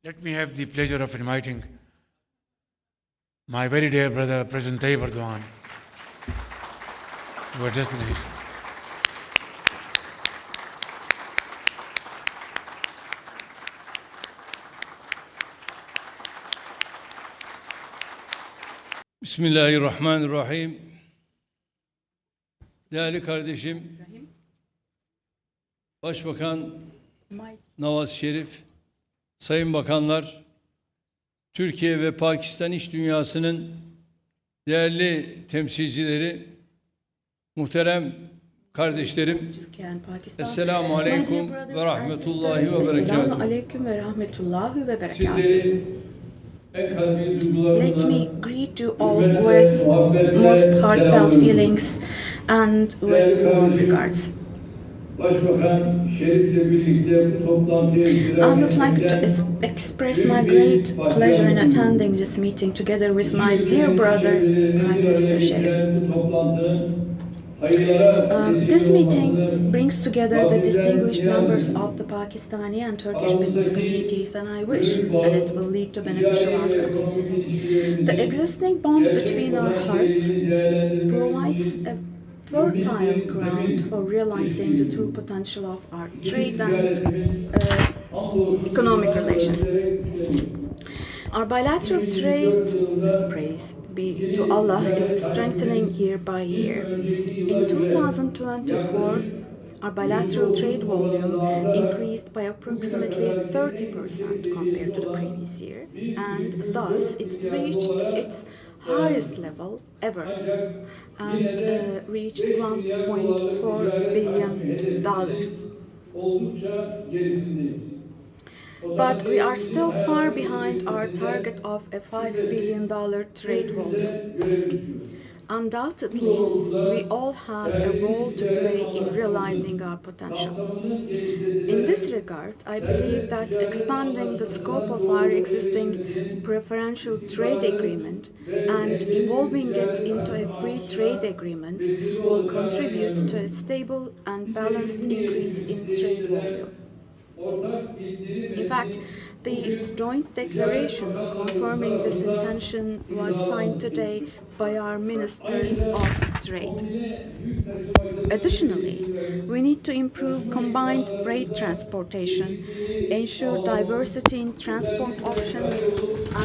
Let me have the pleasure of inviting my very dear brother, President Tayyip Erdoğan, to address the nation. Bismillahirrahmanirrahim. Değerli kardeşim, Başbakan Nawaz Şerif, Sayın Bakanlar, Türkiye ve Pakistan iş dünyasının değerli temsilcileri, muhterem kardeşlerim, Esselamu Aleyküm ve Rahmetullahi ve Berekatuhu. Sizleri en kalbi duygularımla, Let me greet you all with most heartfelt feelings and with warm regards. Başbakan Şerif'le birlikte bu toplantıya I would like to express my great pleasure in attending this meeting together with my dear brother, Prime Minister Sharif. This meeting brings together the distinguished members of the Pakistani and Turkish business communities, and I wish that it will lead to beneficial outcomes. The existing bond between our hearts provides a fertile ground for realizing the true potential of our trade and economic relations. Our bilateral trade, praise be to Allah, is strengthening year by year. In 2024, our bilateral trade volume increased by approximately 30% compared to the previous year, and thus it reached its highest level ever and reached $1.4 billion. But we are still far behind our target of a $5 billion trade volume. Undoubtedly, we all have a role to play in realizing our potential. In this regard, I believe that expanding the scope of our existing preferential trade agreement and evolving it into a free trade agreement will contribute to a stable and balanced increase in trade volume. In fact, the joint declaration confirming this intention was signed today by our ministers of trade. Additionally, we need to improve combined freight transportation, ensure diversity in transport options,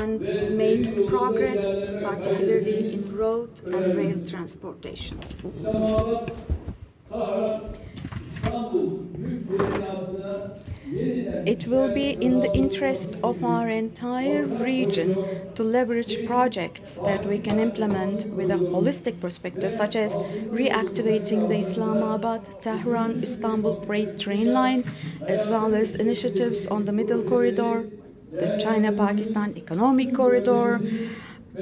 and make progress, particularly in road and rail transportation. It will be in the interest of our entire region to leverage projects that we can implement with a holistic perspective, such as reactivating the Islamabad-Tehran-Istanbul freight train line, as well as initiatives on the Middle Corridor, the China-Pakistan Economic Corridor,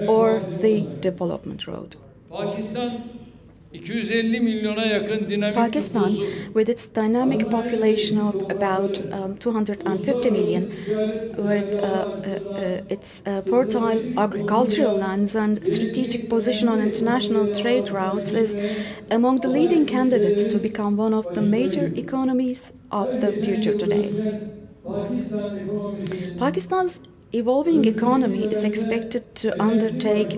or the Development Road. Pakistan, with its dynamic population of about 250 million, with its fertile agricultural lands and strategic position on international trade routes, is among the leading candidates to become one of the major economies of the future today. Pakistan's evolving economy is expected to undertake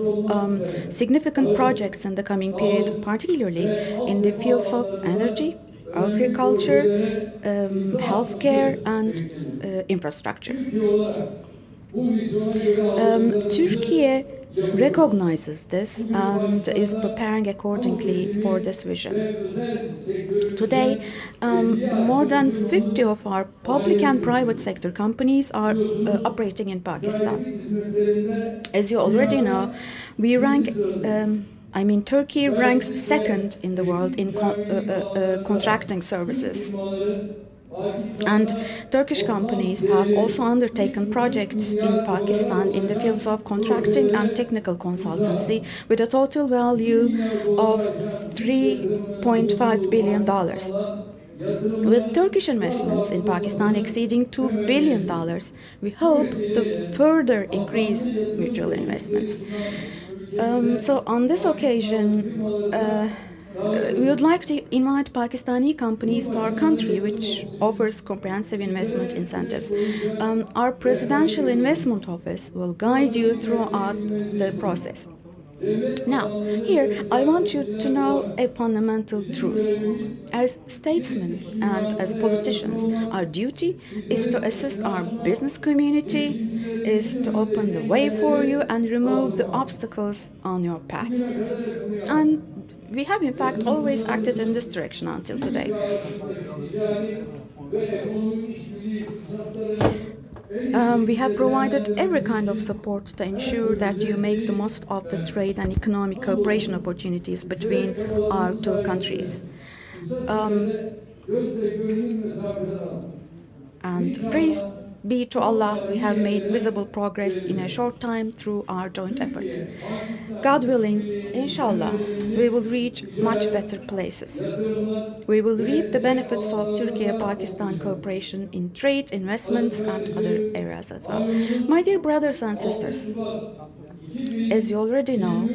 significant projects in the coming period, particularly in the fields of energy, agriculture, healthcare, and infrastructure. Turkey recognizes this and is preparing accordingly for this vision. Today, more than 50 of our public and private sector companies are operating in Pakistan. As you already know, Turkey ranks second in the world in contracting services. And Turkish companies have also undertaken projects in Pakistan in the fields of contracting and technical consultancy with a total value of $3.5 billion. With Turkish investments in Pakistan exceeding $2 billion, we hope to further increase mutual investments. So on this occasion, We would like to invite Pakistani companies to our country, which offers comprehensive investment incentives. Our Presidential Investment Office will guide you throughout the process. Now, here I want you to know a fundamental truth. As statesmen and as politicians, our duty is to assist our business community, is to open the way for you and remove the obstacles on your path. And we have in fact always acted in this direction until today. We have provided every kind of support to ensure that you make the most of the trade and economic cooperation opportunities between our two countries. And praise be to Allah, we have made visible progress in a short time through our joint efforts. God willing, inshallah, we will reach much better places. We will reap the benefits of Turkey-Pakistan cooperation in trade, investments, and other areas as well. My dear brothers and sisters, as you already know,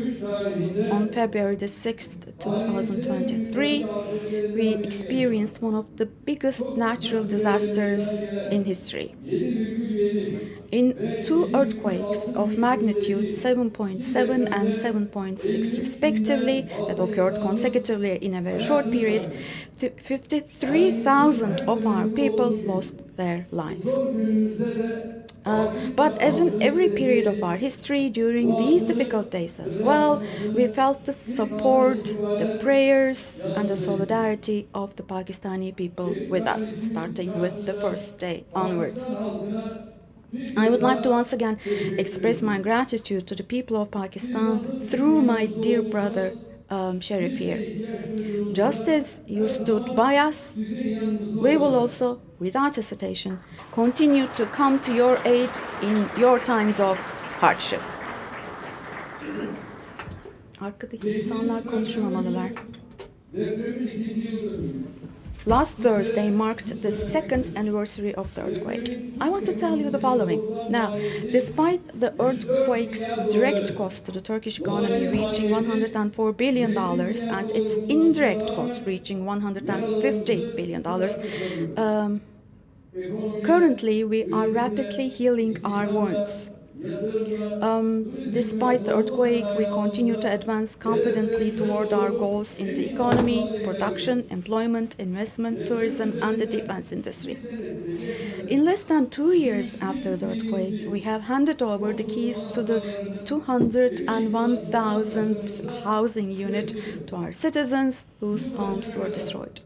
on February the 6th, 2023, we experienced one of the biggest natural disasters in history. In two earthquakes of magnitude 7.7 and 7.6 respectively, that occurred consecutively in a very short period, 53,000 of our people lost their lives. But as in every period of our history, during these difficult days as well, we felt the support, the prayers, and the solidarity of the Pakistani people with us, starting with the first day onwards. I would like to once again express my gratitude to the people of Pakistan through my dear brother Sharif here. Just as you stood by us, we will also, without hesitation, continue to come to your aid in your times of hardship. Arkadaki insanlar konuşmamalılar. Last Thursday marked the second anniversary of the earthquake. I want to tell you the following. Now, despite the earthquake's direct cost to the Turkish economy reaching $104 billion and its indirect cost reaching $150 billion, currently we are rapidly healing our wounds. Despite the earthquake, we continue to advance confidently toward our goals in the economy, production, employment, investment, tourism, and the defense industry. In less than 2 years after the earthquake, we have handed over the keys to the 201,000th housing unit to our citizens whose homes were destroyed.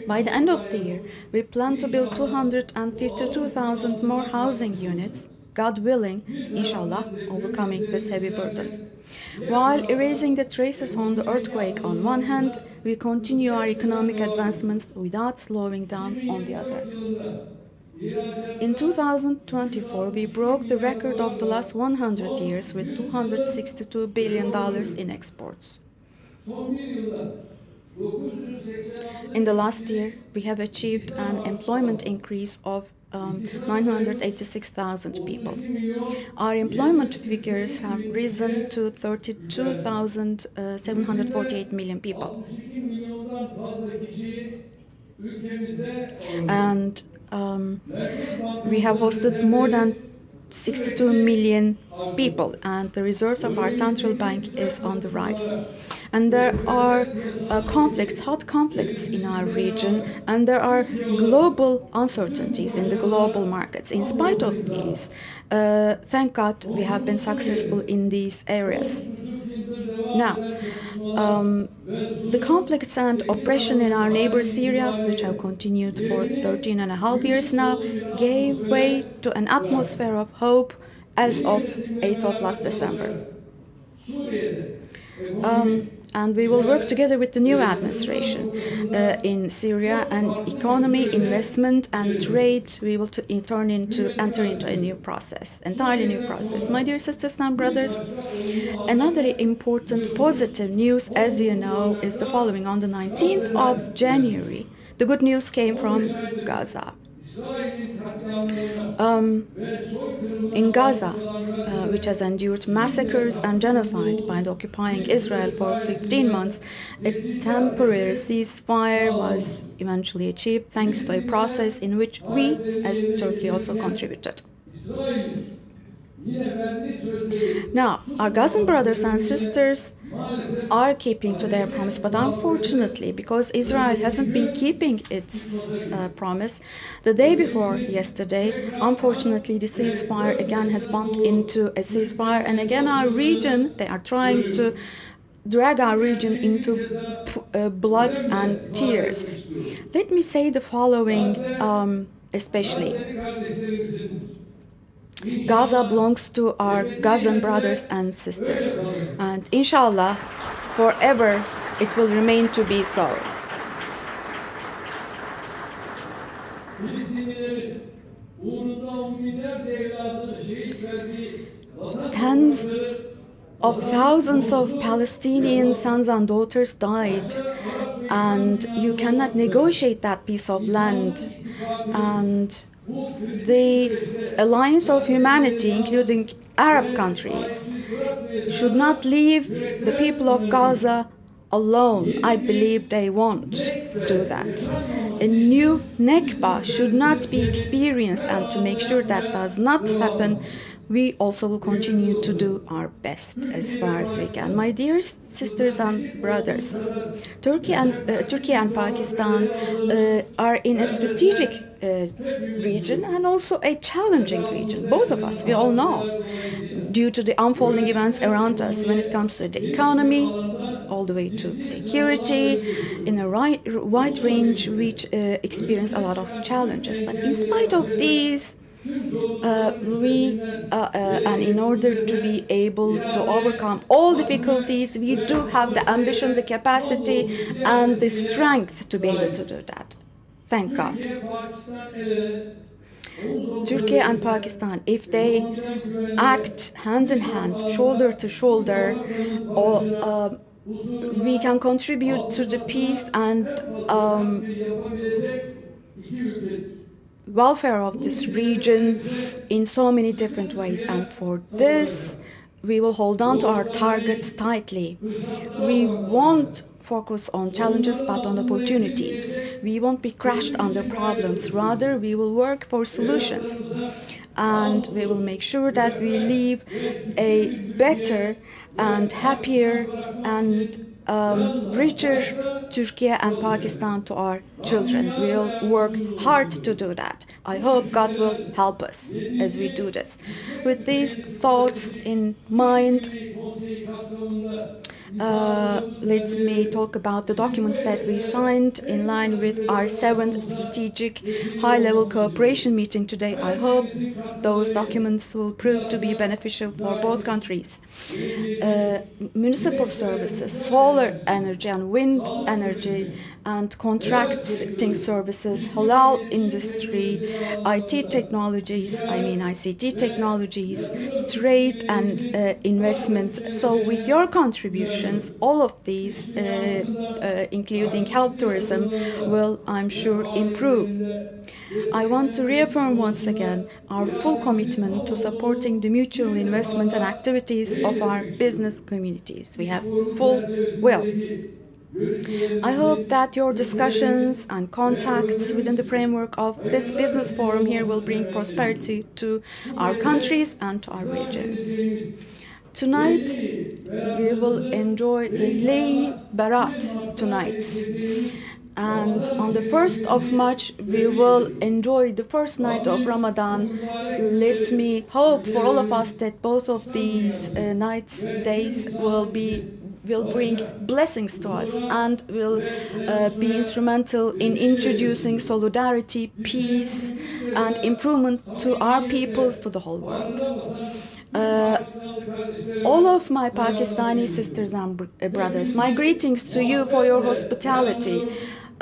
By the end of the year, we plan to build 252,000 more housing units, God willing, inshallah, overcoming this heavy burden. While erasing the traces on the earthquake on one hand, we continue our economic advancements without slowing down on the other. In 2024, we broke the record of the last 100 years with $262 billion in exports. In the last year, we have achieved an employment increase of 986,000 people. Our employment figures have risen to 32,748 million people. And we have hosted more than 62 million people, and the reserves of our central bank is on the rise. And there are hot conflicts in our region, and there are global uncertainties in the global markets. In spite of these, thank God we have been successful in these areas. Now, the conflicts and oppression in our neighbor Syria, which have continued for 13 and a half years now, gave way to an atmosphere of hope as of 8th of last December. And we will work together with the new administration in Syria, and economy, investment, and trade. We will enter into a new process, entirely new process. My dear sisters and brothers, another important positive news, as you know, is the following. On the 19th of January, the good news came from Gaza. İsrail'in katliamlarına ve soykırımına In Gaza, maruz which has endured massacres and genocide by the occupying Israel for 15 months, a temporary ceasefire was eventually achieved thanks to a process in which we, as Turkey, also contributed. İsrail'in yine verdiği sözleri Now, our Gazan brothers and sisters maalesef are keeping to their promise, but unfortunately, because Israel hasn't been keeping its promise, the day before yesterday, unfortunately, the ceasefire again has bumped into a ceasefire, and again our region, they are trying to drag our region into blood and tears. Let me say the following, especially. Gazze'li kardeşlerimizin Gaza belongs to our Gazan brothers and sisters, and inshallah, forever it will remain to be so. Filistinlilerin uğrunda on binlerce evladını şehit verdiği vatan Tens düşmanları of thousands of Palestinian sons and daughters died, and you cannot negotiate that piece of land. And the alliance of humanity, including Arab countries, should not leave the people of Gaza alone. I believe they won't do that. A new Nakba should not be experienced, and to make sure that does not happen, we also will continue to do our best as far as we can. My dear sisters and brothers, Turkey and Pakistan are in a strategic region and also a challenging region. Both of us, we all know, due to the unfolding events around us when it comes to the economy, all the way to security, in a wide range, we experience a lot of challenges. But in spite of these, and in order to be able to overcome all difficulties, we do have the ambition, the capacity, and the strength to be able to do that. Thank God. Turkey and Pakistan, if they act hand in hand, shoulder to shoulder, we can contribute to the peace and welfare of this region in so many different ways. And for this, we will hold on to our targets tightly. We won't focus on challenges but on opportunities. We won't be crushed under problems. Rather, we will work for solutions. And we will make sure that we leave a better and happier and richer Turkey and Pakistan to our children. We'll work hard to do that. I hope God will help us as we do this. With these thoughts in mind, let me talk about the documents that we signed in line with our 7th strategic high-level cooperation meeting today. I hope those documents will prove to be beneficial for both countries. Municipal services, solar energy and wind energy, and contracting services, halal industry, ICT technologies, trade and investment. So with your contributions, all of these, including health tourism, will, I'm sure, improve. I want to reaffirm once again our full commitment to supporting the mutual investment and activities of our business communities. We have full will. I hope that your discussions and contacts within the framework of this business forum here will bring prosperity to our countries and to our regions. Tonight, we will enjoy the Lay Barat tonight. And on the 1st of March, we will enjoy the first night of Ramadan. Let me hope for all of us that both of these days will bring blessings to us and will be instrumental in introducing solidarity, peace, and improvement to our peoples, to the whole world. All of my Pakistani sisters and brothers, my greetings to you for your hospitality,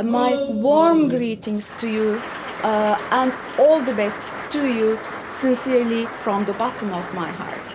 my warm greetings to you, and all the best to you, sincerely from the bottom of my heart.